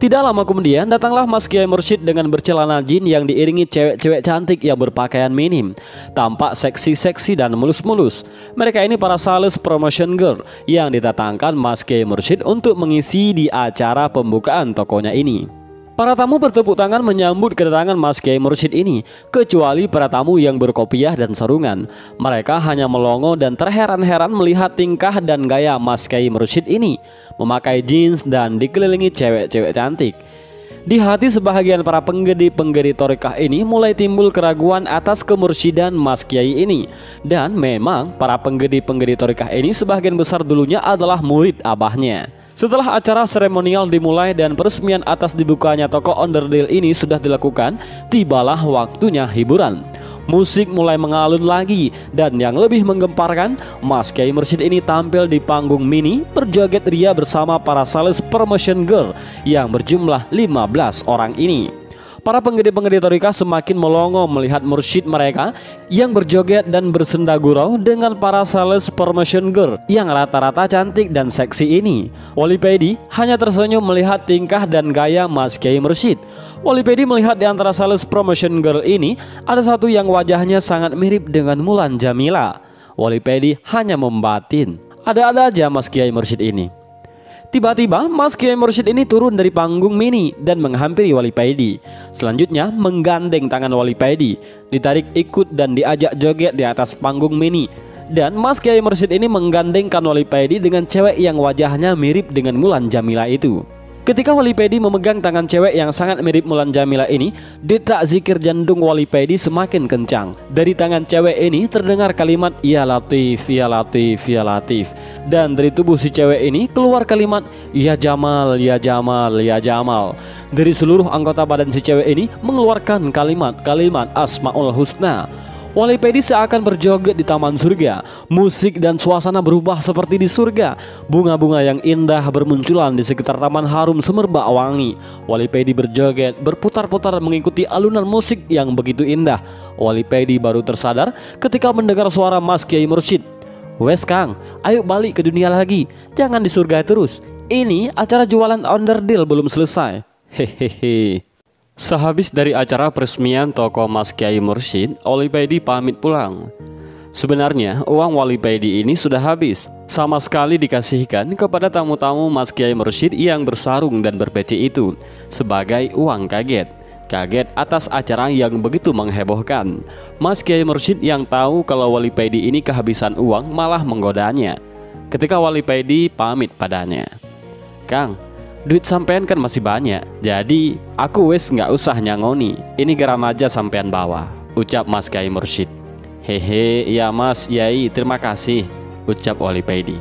Tidak lama kemudian datanglah Mas Kiai Mursyid dengan bercelana jin yang diiringi cewek-cewek cantik yang berpakaian minim, tampak seksi-seksi dan mulus-mulus. Mereka ini para sales promotion girl yang didatangkan Mas Kiai Mursyid untuk mengisi di acara pembukaan tokonya ini. Para tamu bertepuk tangan menyambut kedatangan Mas Kiai Mursyid ini, kecuali para tamu yang berkopiah dan sarungan. Mereka hanya melongo dan terheran-heran melihat tingkah dan gaya Mas Kiai Mursyid ini, memakai jeans dan dikelilingi cewek-cewek cantik. Di hati sebahagian para penggedi-penggedi thorikah ini mulai timbul keraguan atas kemursyidaan Mas Kiai ini. Dan memang para penggedi-penggedi thorikah ini sebagian besar dulunya adalah murid abahnya. Setelah acara seremonial dimulai dan peresmian atas dibukanya toko onderdil ini sudah dilakukan, tibalah waktunya hiburan. Musik mulai mengalun lagi dan yang lebih menggemparkan, Mas Kiai Mursyid ini tampil di panggung mini berjoget ria bersama para sales promotion girl yang berjumlah 15 orang ini. Para penggede-penggede thorikah semakin melongo melihat mursyid mereka yang berjoget dan bersenda gurau dengan para sales promotion girl yang rata-rata cantik dan seksi ini. Wali Pedi hanya tersenyum melihat tingkah dan gaya Mas Kiai Mursyid. Wali Pedi melihat di antara sales promotion girl ini ada satu yang wajahnya sangat mirip dengan Mulan Jamila. Wali Pedi hanya membatin, ada-ada aja Mas Kiai Mursyid ini. Tiba-tiba Mas Kiai Mursyid ini turun dari panggung mini dan menghampiri Wali Pedi. Selanjutnya menggandeng tangan Wali Pedi, ditarik ikut dan diajak joget di atas panggung mini. Dan Mas Kiai Mursyid ini menggandengkan Wali Pedi dengan cewek yang wajahnya mirip dengan Mulan Jamila itu. Ketika Wali Pedi memegang tangan cewek yang sangat mirip Mulan Jamila ini, detak zikir jantung Wali Pedi semakin kencang. Dari tangan cewek ini terdengar kalimat Ya Latif, Ya Latif, Ya Latif. Dan dari tubuh si cewek ini keluar kalimat Ya Jamal, Ya Jamal, Ya Jamal. Dari seluruh anggota badan si cewek ini mengeluarkan kalimat-kalimat Asmaul Husna. Wali Pedi seakan berjoget di taman surga. Musik dan suasana berubah seperti di surga. Bunga-bunga yang indah bermunculan di sekitar taman harum semerbak wangi. Wali Pedi berjoget, berputar-putar mengikuti alunan musik yang begitu indah. Wali Pedi baru tersadar ketika mendengar suara Mas Kiai Mursyid. Wes Kang, ayo balik ke dunia lagi. Jangan di surga terus. Ini acara jualan onderdil belum selesai. Hehehe. Sehabis dari acara peresmian toko Mas Kiai Mursyid, Wali Pedi pamit pulang. Sebenarnya uang Wali Pedi ini sudah habis, sama sekali dikasihkan kepada tamu-tamu Mas Kiai Mursyid yang bersarung dan berpeci itu sebagai uang kaget. Kaget atas acara yang begitu menghebohkan. Mas Kiai Mursyid yang tahu kalau Wali Pedi ini kehabisan uang malah menggodanya. Ketika Wali Pedi pamit padanya, Kang, duit sampean kan masih banyak, jadi aku wes nggak usah nyangoni. Ini garam aja sampean bawa, ucap Mas Kiai Mursyid. Hehe, iya Mas Yai, terima kasih, ucap Wali Pedi.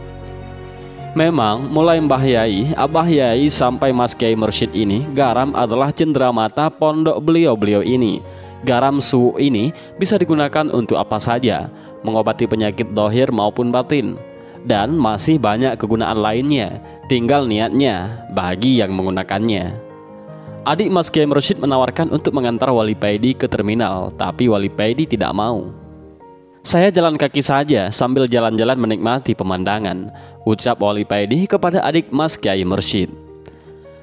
Memang mulai Mbah Yai, Abah Yai sampai Mas Kiai Mursyid ini, garam adalah cenderamata pondok beliau-beliau ini. Garam suwu ini bisa digunakan untuk apa saja, mengobati penyakit dohir maupun batin. Dan masih banyak kegunaan lainnya, tinggal niatnya bagi yang menggunakannya. Adik Mas Kiai Mursyid menawarkan untuk mengantar Wali Pedi ke terminal, tapi Wali Pedi tidak mau. Saya jalan kaki saja sambil jalan-jalan menikmati pemandangan, ucap Wali Pedi kepada adik Mas Kiai Mursyid.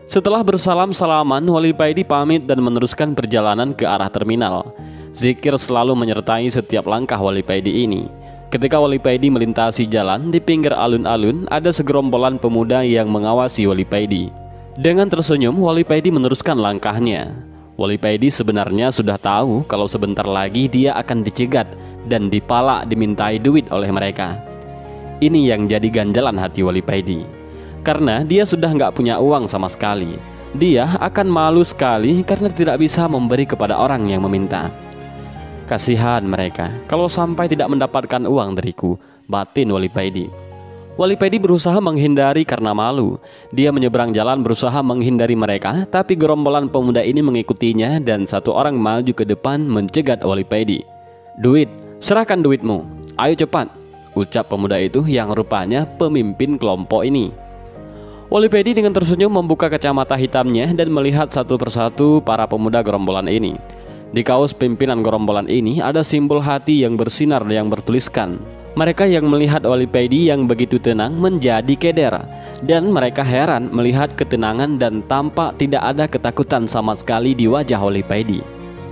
Setelah bersalam-salaman, Wali Pedi pamit dan meneruskan perjalanan ke arah terminal. Zikir selalu menyertai setiap langkah Wali Pedi ini. Ketika Wali Pedi melintasi jalan, di pinggir alun-alun ada segerombolan pemuda yang mengawasi Wali Pedi. Dengan tersenyum, Wali Pedi meneruskan langkahnya. Wali Pedi sebenarnya sudah tahu kalau sebentar lagi dia akan dicegat dan dipalak dimintai duit oleh mereka. Ini yang jadi ganjalan hati Wali Pedi. Karena dia sudah nggak punya uang sama sekali. Dia akan malu sekali karena tidak bisa memberi kepada orang yang meminta. Kasihan mereka kalau sampai tidak mendapatkan uang dariku, batin Wali Pedi. Wali Pedi berusaha menghindari karena malu. Dia menyeberang jalan berusaha menghindari mereka, tapi gerombolan pemuda ini mengikutinya dan satu orang maju ke depan mencegat Wali Pedi. Duit, serahkan duitmu, ayo cepat, ucap pemuda itu yang rupanya pemimpin kelompok ini. Wali Pedi dengan tersenyum membuka kacamata hitamnya dan melihat satu persatu para pemuda gerombolan ini. Di kaos pimpinan gerombolan ini ada simbol hati yang bersinar yang bertuliskan Mereka yang melihat Wali Paidi yang begitu tenang menjadi keder, dan mereka heran melihat ketenangan dan tampak tidak ada ketakutan sama sekali di wajah Wali Paidi.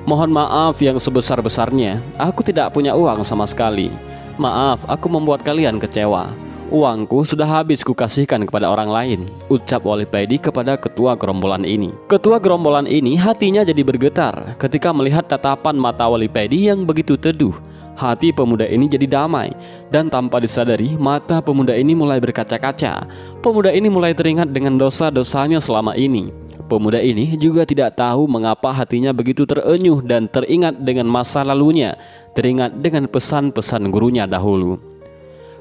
Mohon maaf yang sebesar-besarnya, aku tidak punya uang sama sekali. Maaf, aku membuat kalian kecewa. Uangku sudah habis kukasihkan kepada orang lain, ucap Wali Paidi kepada ketua gerombolan ini. Ketua gerombolan ini hatinya jadi bergetar ketika melihat tatapan mata Wali Paidi yang begitu teduh. Hati pemuda ini jadi damai, dan tanpa disadari mata pemuda ini mulai berkaca-kaca. Pemuda ini mulai teringat dengan dosa-dosanya selama ini. Pemuda ini juga tidak tahu mengapa hatinya begitu terenyuh dan teringat dengan masa lalunya, teringat dengan pesan-pesan gurunya dahulu.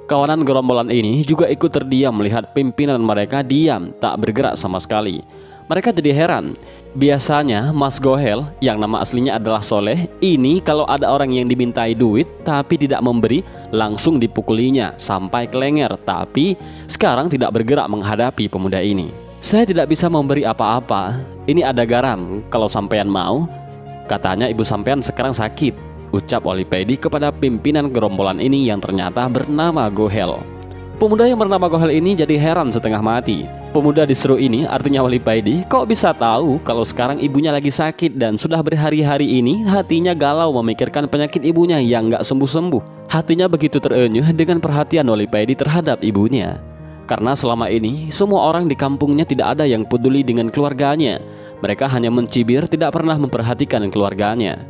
Kawanan gerombolan ini juga ikut terdiam melihat pimpinan mereka diam, tak bergerak sama sekali. Mereka jadi heran. Biasanya Mas Gohel, yang nama aslinya adalah Soleh, ini kalau ada orang yang dimintai duit tapi tidak memberi, langsung dipukulinya sampai kelenger. Tapi sekarang tidak bergerak menghadapi pemuda ini. Saya tidak bisa memberi apa-apa. Ini ada garam, kalau sampean mau. Katanya ibu sampean sekarang sakit, ucap Wali Paidi kepada pimpinan gerombolan ini yang ternyata bernama Gohel. Pemuda yang bernama Gohel ini jadi heran setengah mati. Pemuda disuruh ini, artinya Wali Paidi, kok bisa tahu kalau sekarang ibunya lagi sakit dan sudah berhari-hari ini hatinya galau memikirkan penyakit ibunya yang gak sembuh-sembuh. Hatinya begitu terenyuh dengan perhatian Wali Paidi terhadap ibunya. Karena selama ini semua orang di kampungnya tidak ada yang peduli dengan keluarganya. Mereka hanya mencibir, tidak pernah memperhatikan keluarganya.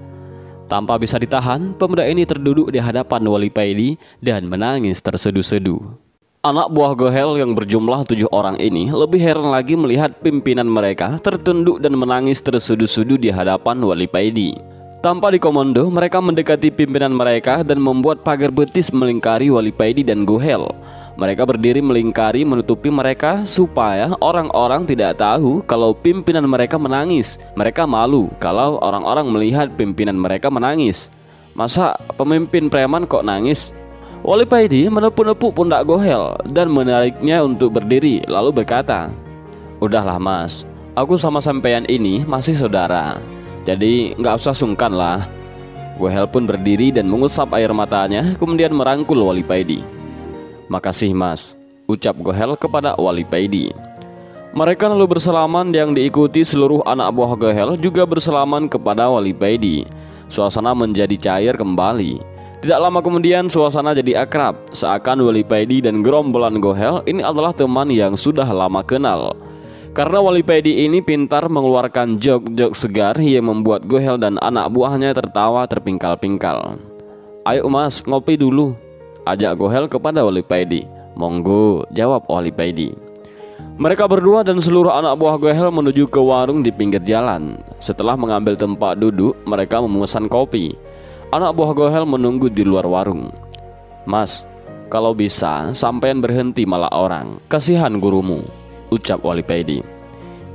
Tanpa bisa ditahan, pemuda ini terduduk di hadapan Wali Paidi dan menangis terseduh-seduh. Anak buah Gohel yang berjumlah 7 orang ini lebih heran lagi melihat pimpinan mereka tertunduk dan menangis terseduh-seduh di hadapan Wali Paidi. Tanpa dikomando, mereka mendekati pimpinan mereka dan membuat pagar betis melingkari Wali Paidi dan Gohel. Mereka berdiri melingkari menutupi mereka supaya orang-orang tidak tahu kalau pimpinan mereka menangis. Mereka malu kalau orang-orang melihat pimpinan mereka menangis. Masa pemimpin preman kok nangis? Wali Paidi menepuk-nepuk pundak Gohel dan menariknya untuk berdiri, lalu berkata, "Udahlah mas, aku sama sampean ini masih saudara, jadi nggak usah sungkan lah." Gohel pun berdiri dan mengusap air matanya, kemudian merangkul Wali Paidi. "Makasih mas," ucap Gohel kepada Wali Paidi. Mereka lalu bersalaman, yang diikuti seluruh anak buah Gohel juga bersalaman kepada Wali Paidi. Suasana menjadi cair kembali. Tidak lama kemudian suasana jadi akrab, seakan Wali Paidi dan gerombolan Gohel ini adalah teman yang sudah lama kenal. Karena Wali Paidi ini pintar mengeluarkan jok-jok segar yang membuat Gohel dan anak buahnya tertawa terpingkal-pingkal. "Ayo mas, ngopi dulu," ajak Gohel kepada Wali Paidi. "Monggo," jawab Wali Paidi. Mereka berdua dan seluruh anak buah Gohel menuju ke warung di pinggir jalan. Setelah mengambil tempat duduk, mereka memesan kopi. Anak buah Gohel menunggu di luar warung. "Mas, kalau bisa sampean berhenti malah orang, kasihan gurumu," ucap Wali Paidi.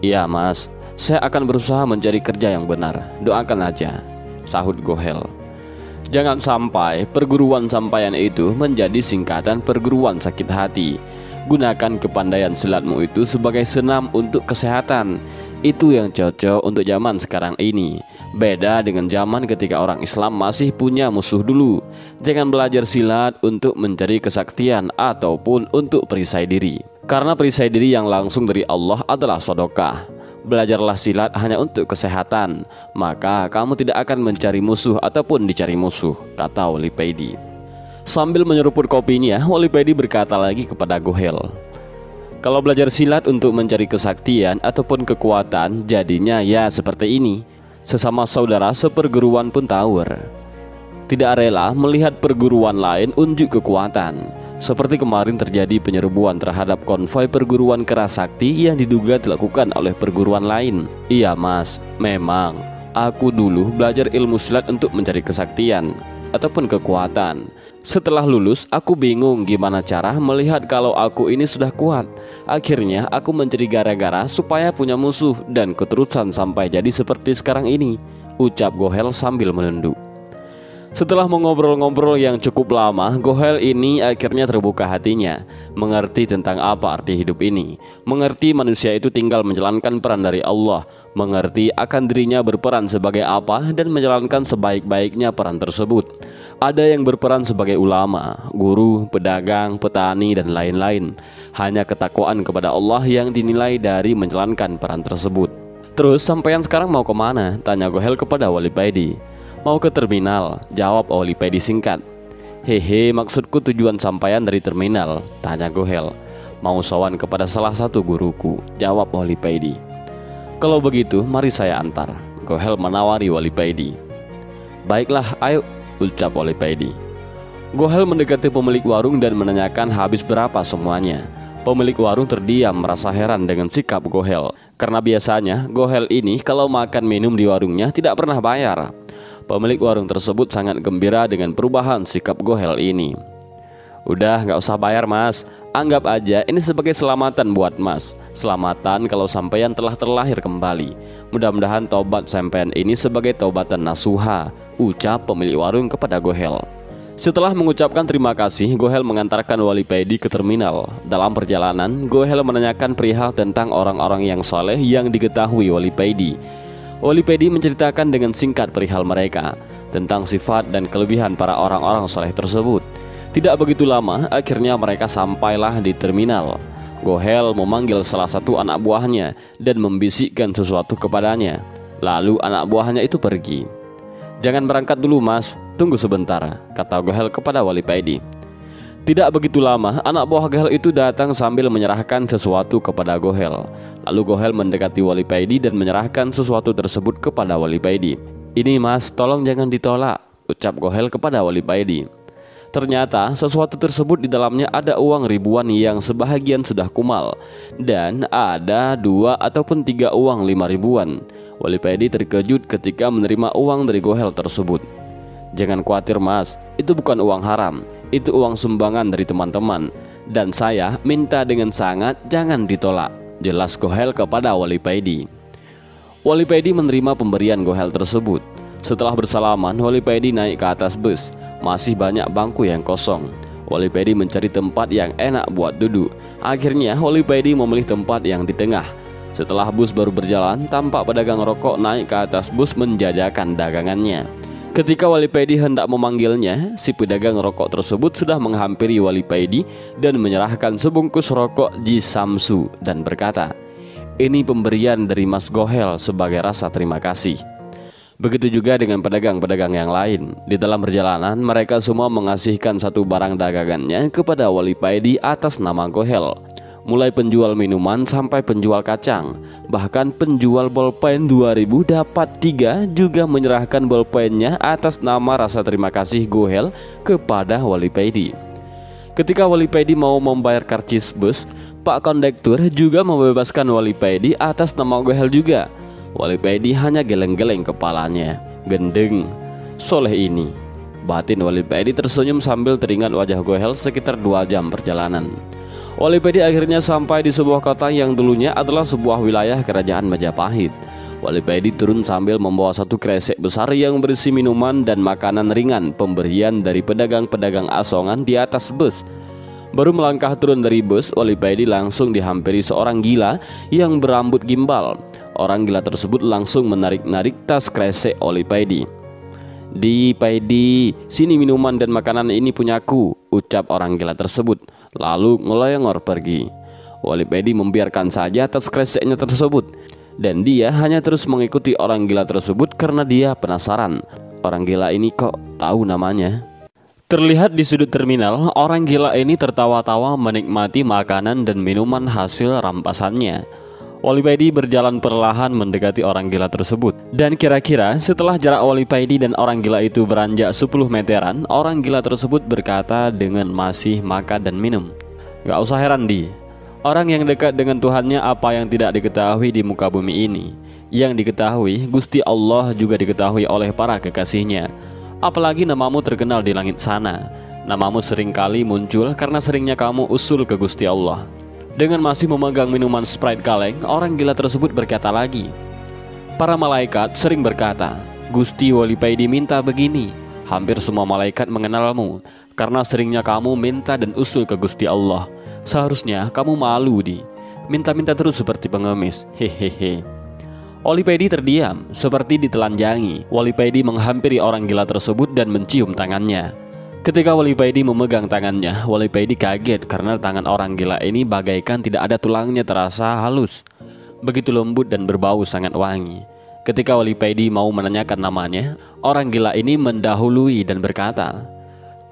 "Iya mas, saya akan berusaha mencari kerja yang benar, doakan aja," sahut Gohel. "Jangan sampai perguruan sampean itu menjadi singkatan perguruan sakit hati. Gunakan kepandaian silatmu itu sebagai senam untuk kesehatan. Itu yang cocok untuk zaman sekarang ini. Beda dengan zaman ketika orang Islam masih punya musuh dulu. Jangan belajar silat untuk mencari kesaktian ataupun untuk perisai diri. Karena perisai diri yang langsung dari Allah adalah sedekah. Belajarlah silat hanya untuk kesehatan, maka kamu tidak akan mencari musuh ataupun dicari musuh," kata Wali Paidi. Sambil menyeruput kopinya, Wali Paidi berkata lagi kepada Gohel, "Kalau belajar silat untuk mencari kesaktian ataupun kekuatan, jadinya ya seperti ini. Sesama saudara seperguruan pun tawur. Tidak rela melihat perguruan lain unjuk kekuatan. Seperti kemarin terjadi penyerbuan terhadap konvoi perguruan Kerasakti yang diduga dilakukan oleh perguruan lain." "Iya mas, memang aku dulu belajar ilmu silat untuk mencari kesaktian ataupun kekuatan. Setelah lulus, aku bingung gimana cara melihat kalau aku ini sudah kuat. Akhirnya aku mencari gara-gara supaya punya musuh dan keterusan sampai jadi seperti sekarang ini," ucap Gohel sambil menunduk. Setelah mengobrol-ngobrol yang cukup lama, Gohel ini akhirnya terbuka hatinya, mengerti tentang apa arti hidup ini, mengerti manusia itu tinggal menjalankan peran dari Allah, mengerti akan dirinya berperan sebagai apa dan menjalankan sebaik-baiknya peran tersebut. Ada yang berperan sebagai ulama, guru, pedagang, petani, dan lain-lain. Hanya ketakwaan kepada Allah yang dinilai dari menjalankan peran tersebut. Terus sampean sekarang mau kemana? Tanya Gohel kepada Wali Paidi. Mau ke terminal, jawab Wali Paidi singkat. Hehe, maksudku tujuan sampaian dari terminal, tanya Gohel. Mau sowan kepada salah satu guruku, jawab Wali Paidi. Kalau begitu, mari saya antar, Gohel menawari Wali Paidi. Baiklah, ayo, ucap Wali Paidi. Gohel mendekati pemilik warung dan menanyakan habis berapa semuanya. Pemilik warung terdiam merasa heran dengan sikap Gohel, karena biasanya Gohel ini kalau makan minum di warungnya tidak pernah bayar. Pemilik warung tersebut sangat gembira dengan perubahan sikap Gohel ini. Udah gak usah bayar mas, anggap aja ini sebagai selamatan buat mas. Selamatan kalau sampeyan telah terlahir kembali. Mudah-mudahan tobat sampeyan ini sebagai tobatan nasuha, ucap pemilik warung kepada Gohel. Setelah mengucapkan terima kasih, Gohel mengantarkan Wali Paidi ke terminal. Dalam perjalanan, Gohel menanyakan perihal tentang orang-orang yang soleh yang diketahui Wali Paidi. Wali Paidi menceritakan dengan singkat perihal mereka, tentang sifat dan kelebihan para orang-orang soleh tersebut. Tidak begitu lama, akhirnya mereka sampailah di terminal. Gohel memanggil salah satu anak buahnya dan membisikkan sesuatu kepadanya. Lalu anak buahnya itu pergi. Jangan berangkat dulu mas, tunggu sebentar, kata Gohel kepada Wali Paidi. Tidak begitu lama, anak buah Gohel itu datang sambil menyerahkan sesuatu kepada Gohel. Lalu Gohel mendekati Wali Paidi dan menyerahkan sesuatu tersebut kepada Wali Paidi. Ini mas, tolong jangan ditolak, ucap Gohel kepada Wali Paidi. Ternyata sesuatu tersebut di dalamnya ada uang ribuan yang sebahagian sudah kumal, dan ada 2 ataupun 3 uang 5 ribuan. Wali Paidi terkejut ketika menerima uang dari Gohel tersebut. Jangan khawatir mas, itu bukan uang haram, itu uang sumbangan dari teman-teman, dan saya minta dengan sangat jangan ditolak, jelas Gohel kepada Wali Paidi. Wali Paidi menerima pemberian Gohel tersebut. Setelah bersalaman, Wali Paidi naik ke atas bus. Masih banyak bangku yang kosong. Wali Paidi mencari tempat yang enak buat duduk. Akhirnya Wali Paidi memilih tempat yang di tengah. Setelah bus baru berjalan, tampak pedagang rokok naik ke atas bus menjajakan dagangannya. Ketika Wali Paidi hendak memanggilnya, si pedagang rokok tersebut sudah menghampiri Wali Paidi dan menyerahkan sebungkus rokok Jisamsu dan berkata, "Ini pemberian dari Mas Gohel sebagai rasa terima kasih." Begitu juga dengan pedagang-pedagang yang lain. Di dalam perjalanan, mereka semua mengasihkan satu barang dagangannya kepada Wali Paidi atas nama Gohel. Mulai penjual minuman sampai penjual kacang. Bahkan penjual bolpen 2000 dapat 3 juga menyerahkan bolpennya atas nama rasa terima kasih Gohel kepada Wali Paidi. Ketika Wali Paidi mau membayar karcis bus, Pak Kondektur juga membebaskan Wali Paidi atas nama Gohel juga. Wali Paidi hanya geleng-geleng kepalanya. Gendeng, soleh ini. Batin Wali Paidi tersenyum sambil teringat wajah Gohel sekitar 2 jam perjalanan. Wali Paidi akhirnya sampai di sebuah kota yang dulunya adalah sebuah wilayah kerajaan Majapahit. Wali Paidi turun sambil membawa satu kresek besar yang berisi minuman dan makanan ringan pemberian dari pedagang-pedagang asongan di atas bus. Baru melangkah turun dari bus, Wali Paidi langsung dihampiri seorang gila yang berambut gimbal. Orang gila tersebut langsung menarik-narik tas kresek Wali Paidi. "Di Paidi, sini minuman dan makanan ini punyaku," ucap orang gila tersebut, lalu ngeloyongor pergi. Wali Paidi membiarkan saja tas kreseknya tersebut, dan dia hanya terus mengikuti orang gila tersebut karena dia penasaran. Orang gila ini kok tahu namanya? Terlihat di sudut terminal, orang gila ini tertawa-tawa menikmati makanan dan minuman hasil rampasannya. Wali Paidi berjalan perlahan mendekati orang gila tersebut. Dan kira-kira setelah jarak Wali Paidi dan orang gila itu beranjak 10 meteran, orang gila tersebut berkata dengan masih makan dan minum, "Gak usah heran Di, orang yang dekat dengan Tuhannya apa yang tidak diketahui di muka bumi ini. Yang diketahui Gusti Allah juga diketahui oleh para kekasihnya. Apalagi namamu terkenal di langit sana. Namamu sering kali muncul karena seringnya kamu usul ke Gusti Allah." Dengan masih memegang minuman Sprite kaleng, orang gila tersebut berkata lagi, "Para malaikat sering berkata, Gusti Wali Paidi minta begini, Hampir semua malaikat mengenalmu karena seringnya kamu minta dan usul ke Gusti Allah. Seharusnya kamu malu di minta-minta terus seperti pengemis. Hehehe. Wali Pedi terdiam seperti ditelanjangi. Wali Pedi menghampiri orang gila tersebut dan mencium tangannya. Ketika Wali Pedi memegang tangannya, Wali Pedi kaget karena tangan orang gila ini bagaikan tidak ada tulangnya, terasa halus, begitu lembut dan berbau sangat wangi. Ketika Wali Pedi mau menanyakan namanya, orang gila ini mendahului dan berkata,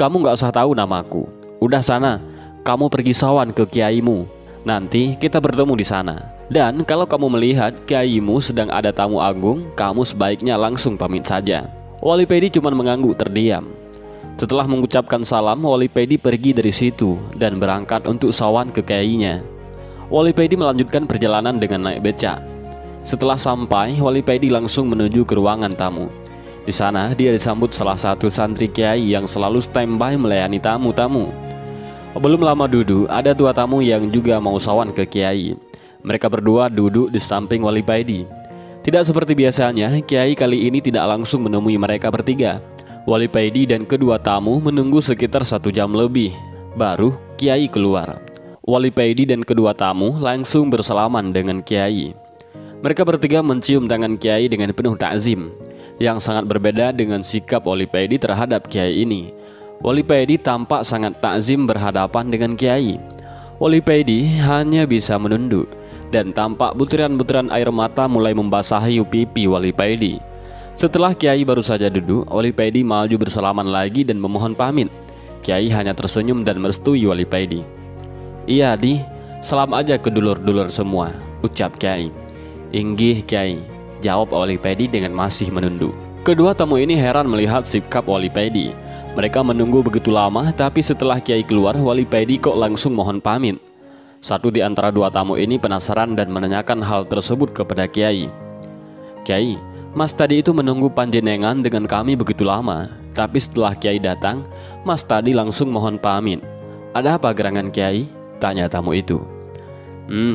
"Kamu gak usah tahu namaku. Udah sana, kamu pergi sawan ke kiaimu. Nanti kita bertemu di sana. Dan kalau kamu melihat kiaimu sedang ada tamu agung, kamu sebaiknya langsung pamit saja." Wali Pedi cuma mengangguk terdiam. Setelah mengucapkan salam, Wali Pedi pergi dari situ dan berangkat untuk sawan ke kiainya. Wali Pedi melanjutkan perjalanan dengan naik becak. Setelah sampai, Wali Pedi langsung menuju ke ruangan tamu. Di sana dia disambut salah satu santri kiai yang selalu standby melayani tamu-tamu. Belum lama duduk, ada dua tamu yang juga mau sawan ke kiai. Mereka berdua duduk di samping Wali Pedi. Tidak seperti biasanya, kiai kali ini tidak langsung menemui mereka bertiga. Wali Pedi dan kedua tamu menunggu sekitar 1 jam lebih, baru kiai keluar. Wali Pedi dan kedua tamu langsung bersalaman dengan kiai. Mereka bertiga mencium tangan kiai dengan penuh takzim, yang sangat berbeda dengan sikap Wali Pedi terhadap kiai ini. Wali Pedi tampak sangat takzim berhadapan dengan kiai. Wali Pedi hanya bisa menunduk, dan tampak butiran-butiran air mata mulai membasahi pipi Wali Pedi. Setelah kiai baru saja duduk, Wali Pedi maju bersalaman lagi dan memohon pamit. Kiai hanya tersenyum dan merestui Wali Pedi. "Iya di, salam aja ke dulur-dulur semua," ucap kiai. "Inggih Kiai," jawab Wali Pedi dengan masih menunduk. Kedua tamu ini heran melihat sikap Wali Pedi. Mereka menunggu begitu lama, tapi setelah kiai keluar, Wali Pedi kok langsung mohon pamit. Satu di antara dua tamu ini penasaran dan menanyakan hal tersebut kepada kiai. "Kiai, Mas tadi itu menunggu panjenengan dengan kami begitu lama, tapi setelah kiai datang, Mas tadi langsung mohon pamit. Ada apa gerangan kiai?" tanya tamu itu.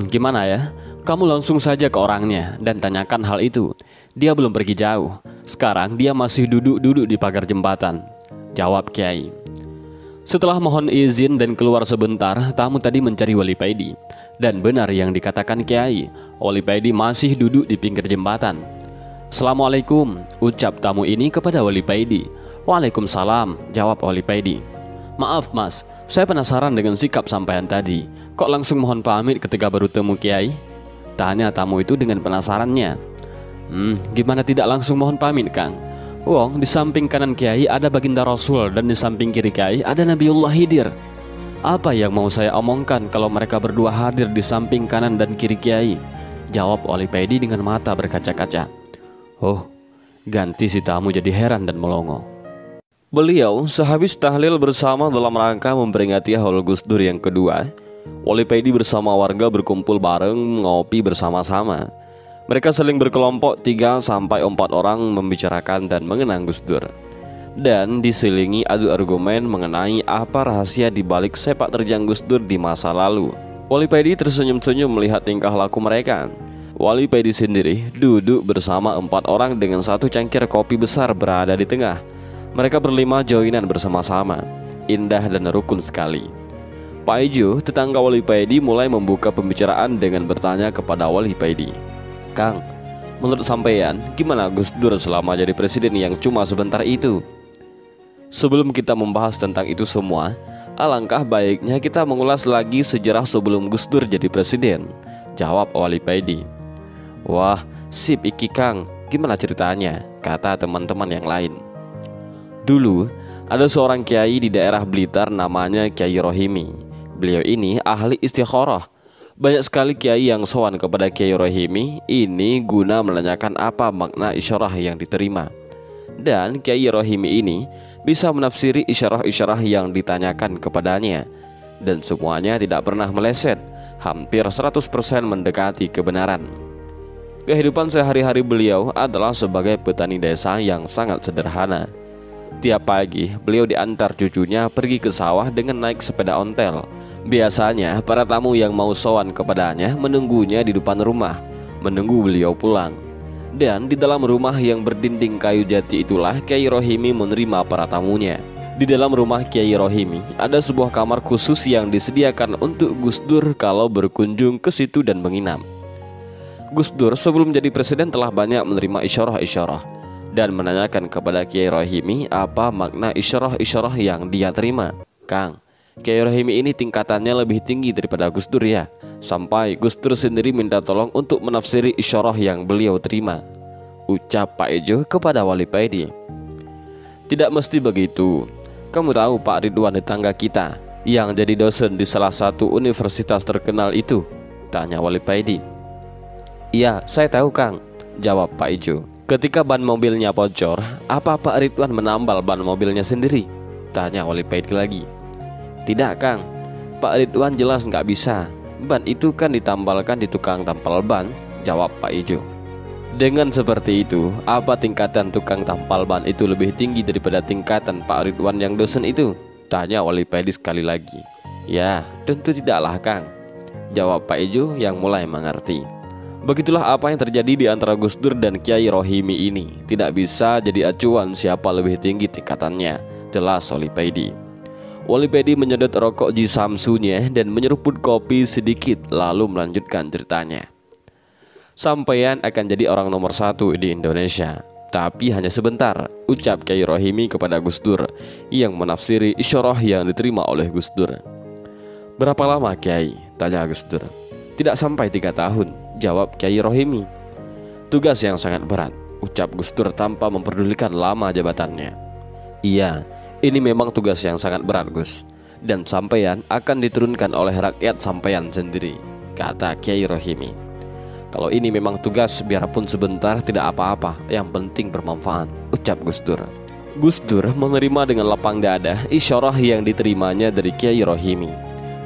Gimana ya? Kamu langsung saja ke orangnya dan tanyakan hal itu. Dia belum pergi jauh. Sekarang dia masih duduk-duduk di pagar jembatan," jawab kiai. Setelah mohon izin dan keluar sebentar, tamu tadi mencari Wali Pedi. Dan benar yang dikatakan kiai, Wali Pedi masih duduk di pinggir jembatan. "Assalamualaikum," ucap tamu ini kepada Wali Pedi. "Waalaikumsalam," jawab Wali Pedi. "Maaf Mas, saya penasaran dengan sikap sampean tadi. Kok langsung mohon pamit ketika baru temu kiai?" tanya tamu itu dengan penasarannya. Gimana tidak langsung mohon pamit Kang? Wong di samping kanan kiai ada baginda Rasul dan di samping kiri kiai ada Nabiullah Khidir. Apa yang mau saya omongkan kalau mereka berdua hadir di samping kanan dan kiri kiai?" jawab Wali Pedi dengan mata berkaca-kaca. Oh, ganti si tamu jadi heran dan melongo. Beliau sehabis tahlil bersama dalam rangka memperingati Haul Gus Dur yang kedua. Wali Pedi bersama warga berkumpul bareng ngopi bersama-sama. Mereka saling berkelompok 3-4 orang membicarakan dan mengenang Gus Dur, dan diselingi adu argumen mengenai apa rahasia di balik sepak terjang Gus Dur di masa lalu. Wali Pedi tersenyum-senyum melihat tingkah laku mereka. Wali Pedi sendiri duduk bersama 4 orang dengan 1 cangkir kopi besar berada di tengah. Mereka berlima joinan bersama-sama, indah dan rukun sekali. Pak Ijo, tetangga Wali Pedi, mulai membuka pembicaraan dengan bertanya kepada Wali Pedi. "Kang, menurut sampean gimana Gus Dur selama jadi presiden yang cuma sebentar itu?" "Sebelum kita membahas tentang itu semua, alangkah baiknya kita mengulas lagi sejarah sebelum Gus Dur jadi presiden," jawab Wali Pedi. "Wah, sip iki Kang, gimana ceritanya?" kata teman-teman yang lain. "Dulu ada seorang kiai di daerah Blitar namanya Kiai Rohimi. Beliau ini ahli istikharah. Banyak sekali kiai yang sowan kepada Kiai Rohimi ini guna menanyakan apa makna isyarah yang diterima. Dan Kiai Rohimi ini bisa menafsiri isyarah-isyarah yang ditanyakan kepadanya, dan semuanya tidak pernah meleset, hampir 100% mendekati kebenaran. Kehidupan sehari-hari beliau adalah sebagai petani desa yang sangat sederhana. Tiap pagi beliau diantar cucunya pergi ke sawah dengan naik sepeda ontel. Biasanya para tamu yang mau sowan kepadanya menunggunya di depan rumah, menunggu beliau pulang. Dan di dalam rumah yang berdinding kayu jati itulah Kiai Rohimi menerima para tamunya. Di dalam rumah Kiai Rohimi ada sebuah kamar khusus yang disediakan untuk Gus Dur kalau berkunjung ke situ dan menginap. Gus Dur sebelum jadi presiden telah banyak menerima isyarah-isyarah dan menanyakan kepada Kiai Rohimi apa makna isyarah-isyarah yang dia terima. "Kang, Kiai Rohimi ini tingkatannya lebih tinggi daripada Gus Dur ya." Sampai Gus Dur sendiri minta tolong untuk menafsiri isyarah yang beliau terima, ucap Pak Ejo kepada Wali Paidi. "Tidak mesti begitu. Kamu tahu Pak Ridwan tetangga kita yang jadi dosen di salah satu universitas terkenal itu?" tanya Wali Paidi. "Iya, saya tahu Kang," jawab Pak Ijo. "Ketika ban mobilnya bocor, apa Pak Ridwan menambal ban mobilnya sendiri?" tanya Wali Paidi lagi. "Tidak Kang, Pak Ridwan jelas nggak bisa. Ban itu kan ditambalkan di tukang tampal ban," jawab Pak Ijo. "Dengan seperti itu, apa tingkatan tukang tampal ban itu lebih tinggi daripada tingkatan Pak Ridwan yang dosen itu?" tanya Wali Paidi sekali lagi. "Ya, tentu tidaklah Kang," jawab Pak Ijo yang mulai mengerti. Begitulah apa yang terjadi di antara Gus Dur dan Kiai Rohimi ini. Tidak bisa jadi acuan siapa lebih tinggi tingkatannya, jelas Wali Paidi. Wali Paidi menyedot rokok Ji Samsunya dan menyeruput kopi sedikit lalu melanjutkan ceritanya. "Sampeyan akan jadi orang nomor 1 di Indonesia, tapi hanya sebentar," ucap Kiai Rohimi kepada Gus Dur yang menafsiri isyarah yang diterima oleh Gus Dur. "Berapa lama Kiai?" tanya Gus Dur. "Tidak sampai 3 tahun," jawab Kiai Rohimi. "Tugas yang sangat berat," ucap Gus Dur tanpa memperdulikan lama jabatannya. "Iya, ini memang tugas yang sangat berat Gus, dan sampeyan akan diturunkan oleh rakyat sampeyan sendiri," kata Kiai Rohimi. "Kalau ini memang tugas, biarpun sebentar tidak apa-apa, yang penting bermanfaat," ucap Gus Dur. Gus Dur menerima dengan lapang dada isyarah yang diterimanya dari Kiai Rohimi.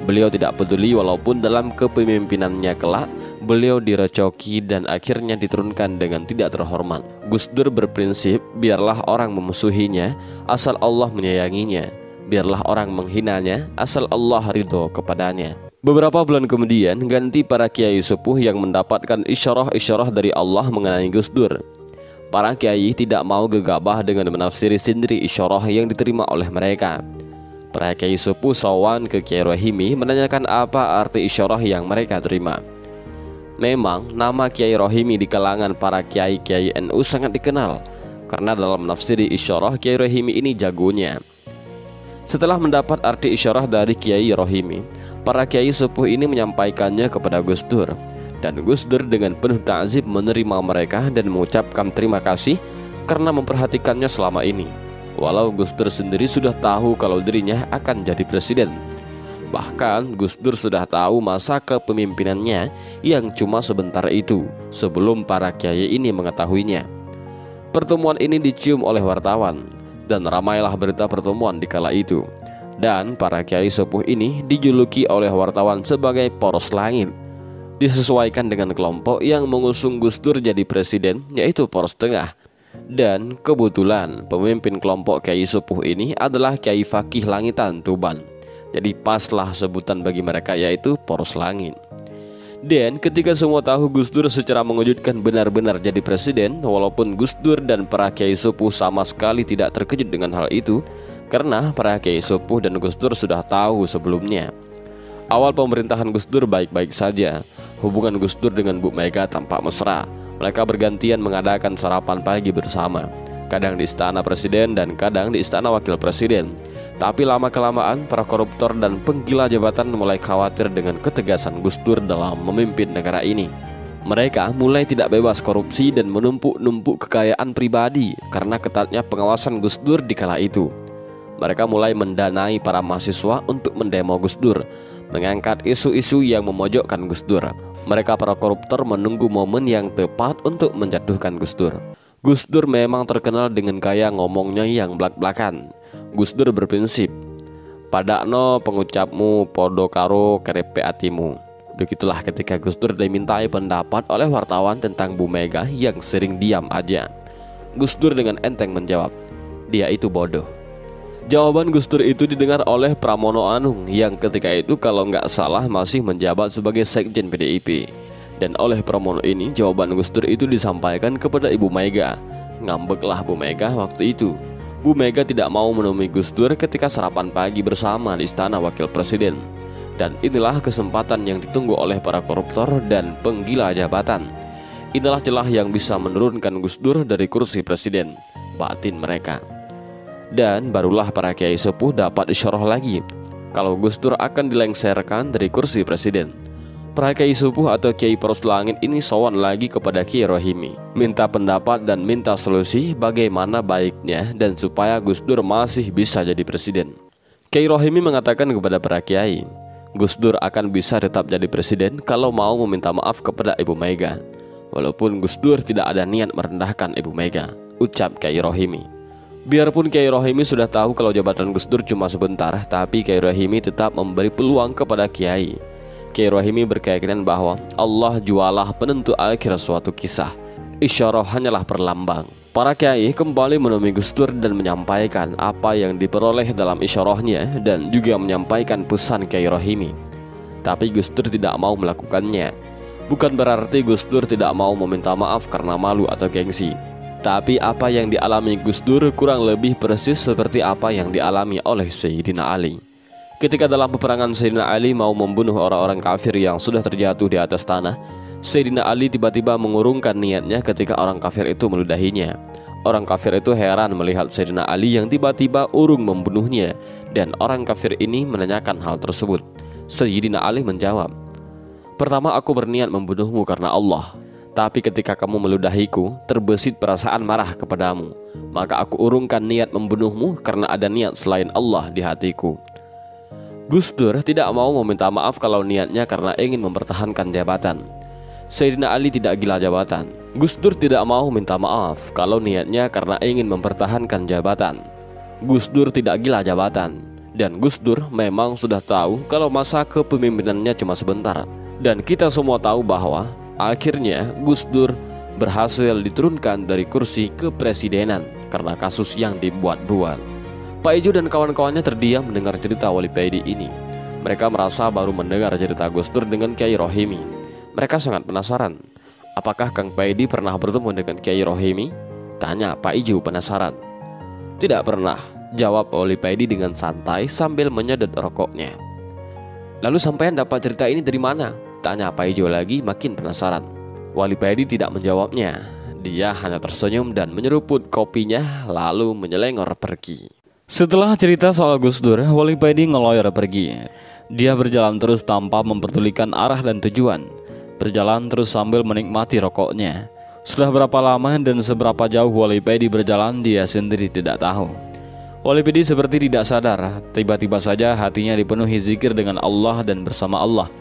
Beliau tidak peduli walaupun dalam kepemimpinannya kelak beliau direcoki dan akhirnya diturunkan dengan tidak terhormat. Gus Dur berprinsip biarlah orang memusuhinya asal Allah menyayanginya, biarlah orang menghinanya asal Allah ridho kepadanya. Beberapa bulan kemudian ganti para kiai sepuh yang mendapatkan isyarah-isyarah dari Allah mengenai Gus Dur. Para kiai tidak mau gegabah dengan menafsiri sendiri isyarah yang diterima oleh mereka. Para kiai sepuh sowan ke Kiai Rohimi menanyakan apa arti isyarah yang mereka terima. Memang nama Kiai Rohimi di kalangan para kiai-kiai NU sangat dikenal, karena dalam menafsiri isyarah Kiai Rohimi ini jagonya. Setelah mendapat arti isyarah dari Kiai Rohimi, para kiai sepuh ini menyampaikannya kepada Gus Dur, dan Gus Dur dengan penuh ta'zib menerima mereka dan mengucapkan terima kasih karena memperhatikannya selama ini. Walau Gus Dur sendiri sudah tahu kalau dirinya akan jadi presiden. Bahkan Gus Dur sudah tahu masa kepemimpinannya yang cuma sebentar itu sebelum para kiai ini mengetahuinya. Pertemuan ini dicium oleh wartawan dan ramailah berita pertemuan di kala itu. Dan para kiai sepuh ini dijuluki oleh wartawan sebagai poros langit, disesuaikan dengan kelompok yang mengusung Gus Dur jadi presiden, yaitu poros tengah. Dan kebetulan pemimpin kelompok kiai sepuh ini adalah Kiai Fakih Langitan Tuban. Jadi paslah sebutan bagi mereka, yaitu poros langit. Dan ketika semua tahu Gus Dur secara mengejutkan benar-benar jadi presiden, walaupun Gus Dur dan para kiai sepuh sama sekali tidak terkejut dengan hal itu, karena para kiai sepuh dan Gus Dur sudah tahu sebelumnya. Awal pemerintahan Gus Dur baik-baik saja. Hubungan Gus Dur dengan Bu Mega tampak mesra. Mereka bergantian mengadakan sarapan pagi bersama, kadang di istana presiden dan kadang di istana wakil presiden. Tapi lama-kelamaan para koruptor dan penggila jabatan mulai khawatir dengan ketegasan Gus Dur dalam memimpin negara ini. Mereka mulai tidak bebas korupsi dan menumpuk-numpuk kekayaan pribadi karena ketatnya pengawasan Gus Dur di kala itu. Mereka mulai mendanai para mahasiswa untuk mendemo Gus Dur, mengangkat isu-isu yang memojokkan Gus Dur. Mereka para koruptor menunggu momen yang tepat untuk menjatuhkan Gus Dur. Gus Dur memang terkenal dengan gaya ngomongnya yang blak-blakan. Gus Dur berprinsip, "Padakno pengucapmu podo karo kerepe atimu." Begitulah ketika Gus Dur dimintai pendapat oleh wartawan tentang Bu Mega yang sering diam aja. Gus Dur dengan enteng menjawab, "Dia itu bodoh." Jawaban Gus Dur itu didengar oleh Pramono Anung yang ketika itu kalau nggak salah masih menjabat sebagai sekjen PDIP. Dan oleh Pramono ini jawaban Gus Dur itu disampaikan kepada Ibu Mega. Ngambeklah Bu Mega waktu itu. Bu Mega tidak mau menemui Gus Dur ketika sarapan pagi bersama di Istana Wakil Presiden. Dan inilah kesempatan yang ditunggu oleh para koruptor dan penggila jabatan. Inilah celah yang bisa menurunkan Gus Dur dari kursi presiden, batin mereka. Dan barulah para kiai sepuh dapat isyarah lagi kalau Gus Dur akan dilengsarkan dari kursi presiden. Para kiai sepuh atau kiai poros langit ini sowan lagi kepada Kiai Rohimi, minta pendapat dan minta solusi bagaimana baiknya dan supaya Gus Dur masih bisa jadi presiden. Kiai Rohimi mengatakan kepada para kiai, Gus Dur akan bisa tetap jadi presiden kalau mau meminta maaf kepada Ibu Mega. Walaupun Gus Dur tidak ada niat merendahkan Ibu Mega, ucap Kiai Rohimi. Biarpun Kiai Rohimi sudah tahu kalau jabatan Gus Dur cuma sebentar, tapi Kiai Rohimi tetap memberi peluang kepada kiai. Kiai Rohimi berkeyakinan bahwa Allah jualah penentu akhir suatu kisah. Isyarah hanyalah perlambang. Para kiai kembali menemui Gus Dur dan menyampaikan apa yang diperoleh dalam isyarahnya dan juga menyampaikan pesan Kiai Rohimi. Tapi Gus Dur tidak mau melakukannya. Bukan berarti Gus Dur tidak mau meminta maaf karena malu atau gengsi. Tapi apa yang dialami Gus Dur kurang lebih persis seperti apa yang dialami oleh Sayyidina Ali. Ketika dalam peperangan Sayyidina Ali mau membunuh orang-orang kafir yang sudah terjatuh di atas tanah, Sayyidina Ali tiba-tiba mengurungkan niatnya ketika orang kafir itu meludahinya. Orang kafir itu heran melihat Sayyidina Ali yang tiba-tiba urung membunuhnya, dan orang kafir ini menanyakan hal tersebut. Sayyidina Ali menjawab, "Pertama aku berniat membunuhmu karena Allah. Tapi ketika kamu meludahiku, terbesit perasaan marah kepadamu. Maka aku urungkan niat membunuhmu karena ada niat selain Allah di hatiku." Gus Dur tidak mau meminta maaf kalau niatnya karena ingin mempertahankan jabatan. Sayyidina Ali tidak gila jabatan. Gus Dur tidak mau minta maaf kalau niatnya karena ingin mempertahankan jabatan. Gus Dur tidak gila jabatan. Dan Gus Dur memang sudah tahu kalau masa kepemimpinannya cuma sebentar. Dan kita semua tahu bahwa akhirnya Gus Dur berhasil diturunkan dari kursi kepresidenan karena kasus yang dibuat-buat. Pak Ijo dan kawan-kawannya terdiam mendengar cerita Wali Paidi ini. Mereka merasa baru mendengar cerita Gus Dur dengan Kiai Rohimi. Mereka sangat penasaran. Apakah Kang Paidi pernah bertemu dengan Kiai Rohimi? Tanya Pak Ijo penasaran. Tidak pernah, jawab Wali Paidi dengan santai sambil menyedot rokoknya. Lalu sampean dapat cerita ini dari mana? Tanya Pak Ijo lagi makin penasaran. Wali Paidi tidak menjawabnya. Dia hanya tersenyum dan menyeruput kopinya lalu menyelengor pergi. Setelah cerita soal Gus Dur, Wali Paidi ngeloyor pergi. Dia berjalan terus tanpa memperdulikan arah dan tujuan. Berjalan terus sambil menikmati rokoknya. Sudah berapa lama dan seberapa jauh Wali Paidi berjalan dia sendiri tidak tahu. Wali Paidi seperti tidak sadar, tiba-tiba saja hatinya dipenuhi zikir dengan Allah dan bersama Allah.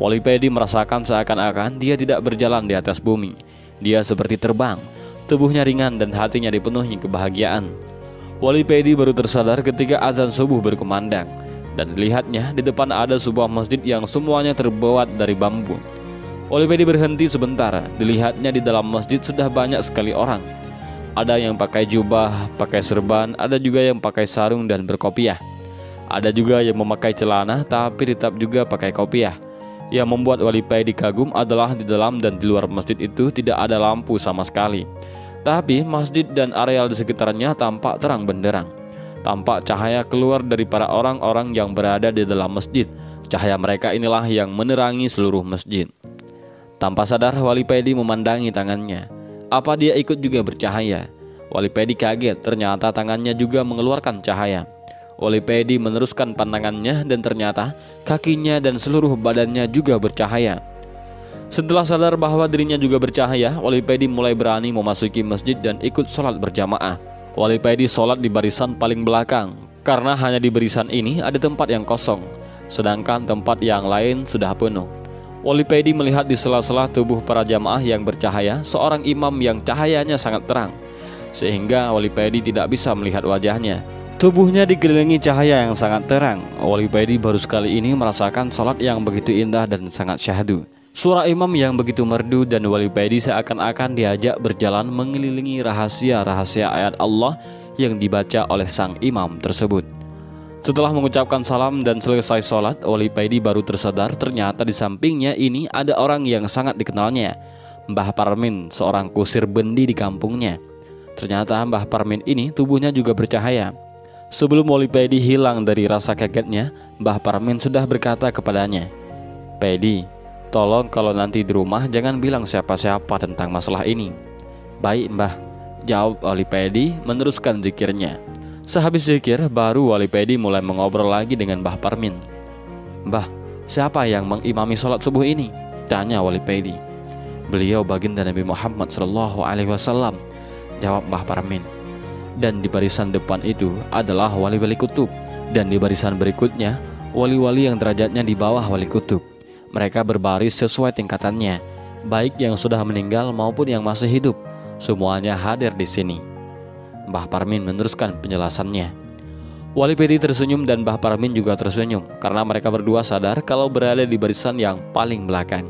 Wali Paidi merasakan seakan-akan dia tidak berjalan di atas bumi. Dia seperti terbang, tubuhnya ringan dan hatinya dipenuhi kebahagiaan. Wali Paidi baru tersadar ketika azan subuh berkumandang dan dilihatnya di depan ada sebuah masjid yang semuanya terbuat dari bambu. Wali Paidi berhenti sebentar, dilihatnya di dalam masjid sudah banyak sekali orang. Ada yang pakai jubah, pakai serban, ada juga yang pakai sarung dan berkopiah. Ada juga yang memakai celana tapi tetap juga pakai kopiah. Yang membuat Wali Paidi kagum adalah di dalam dan di luar masjid itu tidak ada lampu sama sekali. Tapi masjid dan areal di sekitarnya tampak terang benderang. Tampak cahaya keluar dari para orang-orang yang berada di dalam masjid. Cahaya mereka inilah yang menerangi seluruh masjid. Tanpa sadar Wali Paidi memandangi tangannya. Apa dia ikut juga bercahaya? Wali Paidi kaget, ternyata tangannya juga mengeluarkan cahaya. Wali Paidi meneruskan pandangannya dan ternyata kakinya dan seluruh badannya juga bercahaya. Setelah sadar bahwa dirinya juga bercahaya, Wali Paidi mulai berani memasuki masjid dan ikut sholat berjamaah. Wali Paidi sholat di barisan paling belakang, karena hanya di barisan ini ada tempat yang kosong, sedangkan tempat yang lain sudah penuh. Wali Paidi melihat di sela-sela tubuh para jamaah yang bercahaya, seorang imam yang cahayanya sangat terang, sehingga Wali Paidi tidak bisa melihat wajahnya. Tubuhnya dikelilingi cahaya yang sangat terang. Wali Paidi baru sekali ini merasakan sholat yang begitu indah dan sangat syahdu. Suara imam yang begitu merdu dan Wali Paidi seakan-akan diajak berjalan mengelilingi rahasia-rahasia ayat Allah yang dibaca oleh sang imam tersebut. Setelah mengucapkan salam dan selesai sholat, Wali Paidi baru tersadar ternyata di sampingnya ini ada orang yang sangat dikenalnya, Mbah Parmin, seorang kusir bendi di kampungnya. Ternyata Mbah Parmin ini tubuhnya juga bercahaya. Sebelum Wali Paidi hilang dari rasa kagetnya, Mbah Parmin sudah berkata kepadanya, "Paidi, tolong kalau nanti di rumah jangan bilang siapa-siapa tentang masalah ini." "Baik Mbah," jawab Wali Paidi meneruskan zikirnya. Sehabis zikir, baru Wali Paidi mulai mengobrol lagi dengan Mbah Parmin. "Mbah, siapa yang mengimami sholat subuh ini?" tanya Wali Paidi. "Beliau baginda Nabi Muhammad SAW," jawab Mbah Parmin. "Dan di barisan depan itu adalah wali-wali kutub, dan di barisan berikutnya wali-wali yang derajatnya di bawah wali kutub. Mereka berbaris sesuai tingkatannya, baik yang sudah meninggal maupun yang masih hidup. Semuanya hadir di sini." Mbah Parmin meneruskan penjelasannya. Wali Paidi tersenyum dan Mbah Parmin juga tersenyum karena mereka berdua sadar kalau berada di barisan yang paling belakang.